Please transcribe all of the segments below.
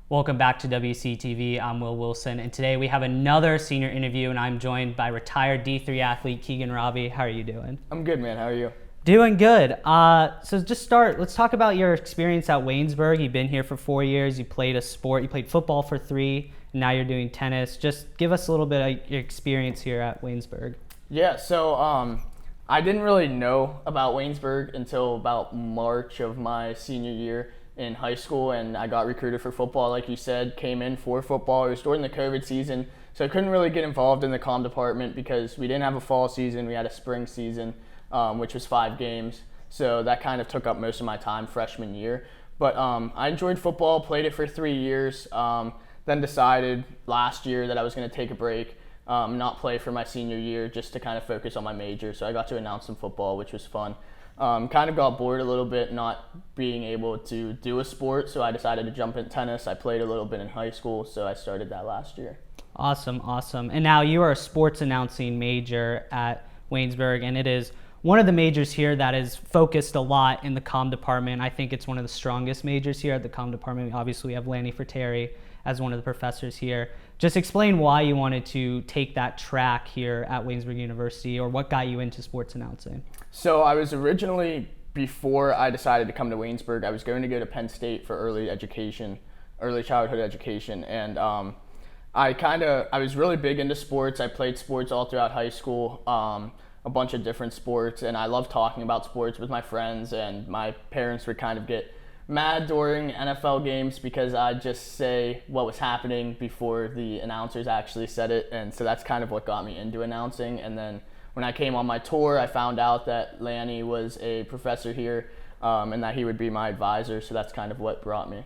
Welcome back to WCTV. I'm Wil Wilson, and today we have another senior interview, and I'm joined by retired D3 athlete Keegan Raabe. How are you doing? I'm good, man. How are you? Doing good. So just start. Let's talk about your experience at Waynesburg. You've been here for 4 years. You played a sport. You played football for 3, and now you're doing tennis. Just give us a little bit of your experience here at Waynesburg. Yeah, so I didn't really know about Waynesburg until about March of my senior year in high school, and I got recruited for football, like you said, came in for football. It was during the COVID season, so I couldn't really get involved in the comm department because we didn't have a fall season. We had a spring season, which was 5 games, so that kind of took up most of my time freshman year. But I enjoyed football, played it for 3 years, then decided last year that I was going to take a break, not play for my senior year, just to kind of focus on my major. So I got to announce some football, which was fun. Kind of got bored a little bit not being able to do a sport, so I decided to jump in tennis. I played a little bit in high school, so I started that last year. Awesome. And now you are a sports announcing major at Waynesburg, and it is one of the majors here that is focused a lot in the comm department. I think it's one of the strongest majors here at the comm department. Obviously, we have Lanny Fratteri as one of the professors here. Just explain why you wanted to take that track here at Waynesburg University, or what got you into sports announcing. So I was originally, before I decided to come to Waynesburg, I was going to go to Penn State for early childhood education, and I was really big into sports. I played sports all throughout high school, a bunch of different sports, and I loved talking about sports with my friends, and my parents would kind of get mad during NFL games because I'd just say what was happening before the announcers actually said it, and so that's kind of what got me into announcing. And then when I came on my tour, I found out that Lanny was a professor here, and that he would be my advisor, so that's kind of what brought me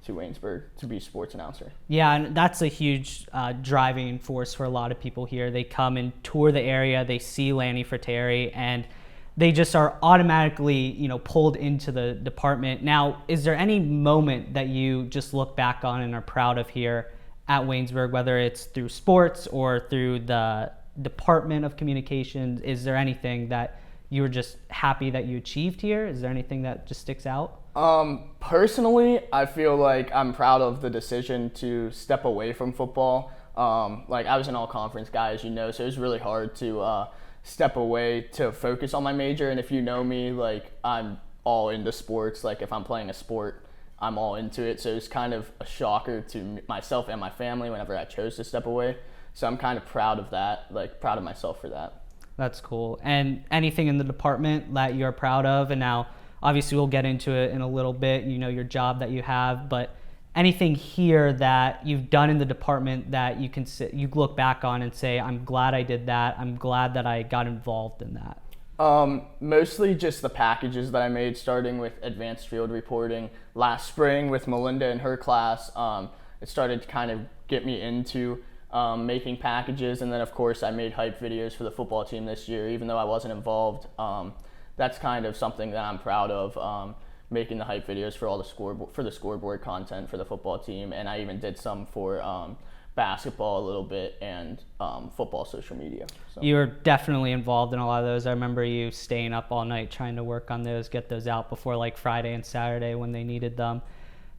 to Waynesburg to be a sports announcer. Yeah, and that's a huge driving force for a lot of people here. They come and tour the area, they see Lanny Fratteri, and they just are automatically, pulled into the department. Now, is there any moment that you just look back on and are proud of here at Waynesburg, whether it's through sports or through the Department of Communications? Is there anything that you were just happy that you achieved here? Is there anything that just sticks out? Personally, I feel like I'm proud of the decision to step away from football. I was an all-conference guy, as you know, so it was really hard to step away to focus on my major. And if you know me, I'm all into sports. If I'm playing a sport, I'm all into it. So it's kind of a shocker to myself and my family whenever I chose to step away. So I'm kind of proud of that, proud of myself for that. That's cool. And anything in the department that you're proud of? And now, obviously, we'll get into it in a little bit, your job that you have, but anything here that you've done in the department that you look back on and say, I'm glad I did that. I'm glad that I got involved in that. Mostly just the packages that I made, starting with advanced field reporting last spring with Melinda and her class. It started to kind of get me into making packages, and then of course I made hype videos for the football team this year, even though I wasn't involved. That's kind of something that I'm proud of, making the hype videos for all the scoreboard content for the football team, and I even did some for basketball a little bit and football social media. So. You were definitely involved in a lot of those. I remember you staying up all night trying to work on those, get those out before Friday and Saturday when they needed them.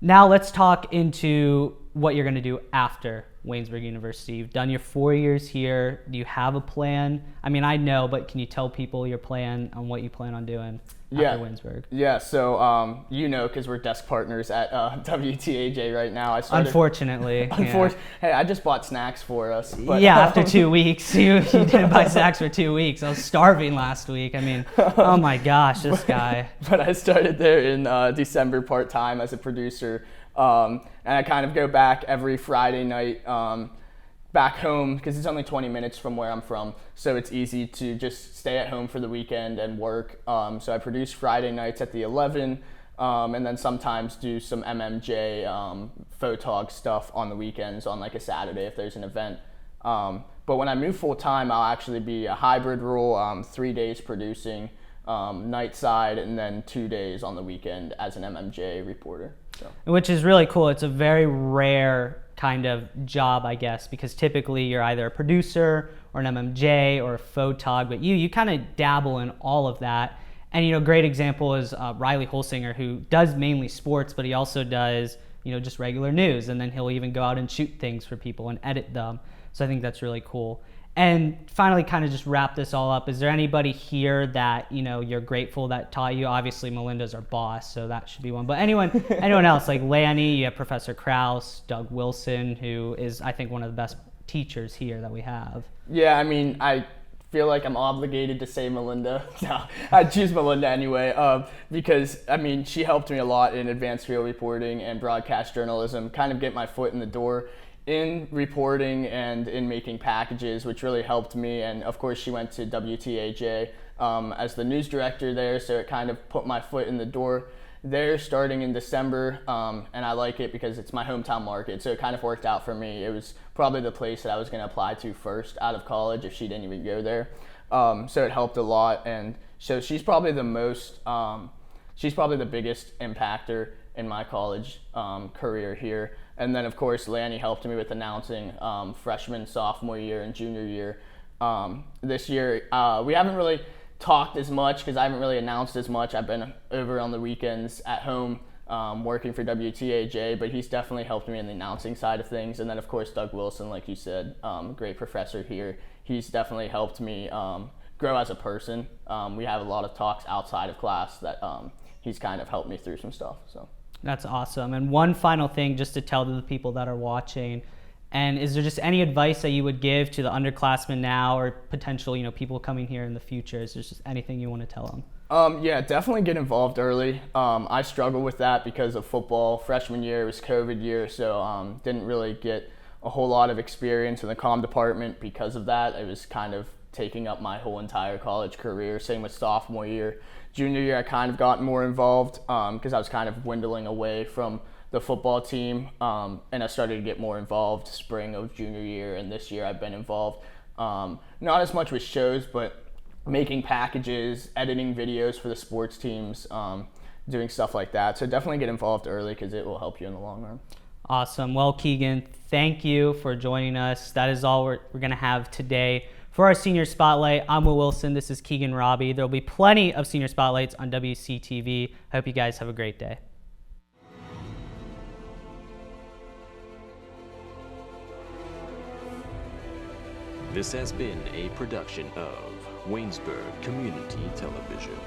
Now let's talk into what you're going to do after Waynesburg University. You've done your 4 years here. Do you have a plan? I mean, I know, but can you tell people your plan on what you plan on doing after Waynesburg? Yeah, so because we're desk partners at WTAJ right now. Unfortunately. Yeah. Hey, I just bought snacks for us. But, yeah, after 2 weeks. You didn't buy snacks for 2 weeks. I was starving last week. I mean, oh my gosh, this guy. But I started there in December part-time as a producer. And I kind of go back every Friday night back home because it's only 20 minutes from where I'm from, so it's easy to just stay at home for the weekend and work. So I produce Friday nights at the 11, and then sometimes do some MMJ photog stuff on the weekends on a Saturday if there's an event. But when I move full-time, I'll actually be a hybrid role, 3 days producing night side, and then 2 days on the weekend as an MMJ reporter. So. Which is really cool. It's a very rare kind of job, I guess, because typically you're either a producer or an MMJ or a photog, but you kind of dabble in all of that. And, great example is Riley Holsinger, who does mainly sports, but he also does just regular news, and then he'll even go out and shoot things for people and edit them. So I think that's really cool. And finally, kind of just wrap this all up, is there anybody here that you're grateful that taught you? Obviously Melinda's our boss, so that should be one, but anyone else, like Lanny, you have Professor Krause, Doug Wilson, who is, I think, one of the best teachers here that we have. Yeah, I mean, I feel like I'm obligated to say Melinda. No, I choose Melinda anyway, because I mean, she helped me a lot in advanced field reporting and broadcast journalism, kind of get my foot in the door in reporting and in making packages, which really helped me. And of course, she went to WTAJ as the news director there, so it kind of put my foot in the door there starting in December, and I like it because it's my hometown market, so it kind of worked out for me. It was probably the place that I was going to apply to first out of college if she didn't even go there, so it helped a lot. And so she's probably the biggest impactor in my college career here. And then of course Lanny helped me with announcing freshman, sophomore year, and junior year. This year we haven't really talked as much because I haven't really announced as much. I've been over on the weekends at home working for WTAJ, but he's definitely helped me in the announcing side of things. And then of course Doug Wilson, like you said, great professor here. He's definitely helped me grow as a person. We have a lot of talks outside of class that he's kind of helped me through some stuff. So that's awesome. And one final thing just to tell to the people that are watching, and is there just any advice that you would give to the underclassmen now, or potential people coming here in the future? Is there just anything you want to tell them? Yeah, definitely get involved early. I struggled with that because of football. Freshman year was COVID year, so didn't really get a whole lot of experience in the comm department because of that. It was kind of taking up my whole entire college career. Same with sophomore year. Junior year, I kind of got more involved because I was kind of dwindling away from the football team, and I started to get more involved spring of junior year, and this year I've been involved. Not as much with shows, but making packages, editing videos for the sports teams, doing stuff like that. So definitely get involved early because it will help you in the long run. Awesome. Well, Keegan, thank you for joining us. That is all we're going to have today. For our Senior Spotlight, I'm Wil Wilson. This is Keegan Raabe. There will be plenty of Senior Spotlights on WCTV. I hope you guys have a great day. This has been a production of Waynesburg Community Television.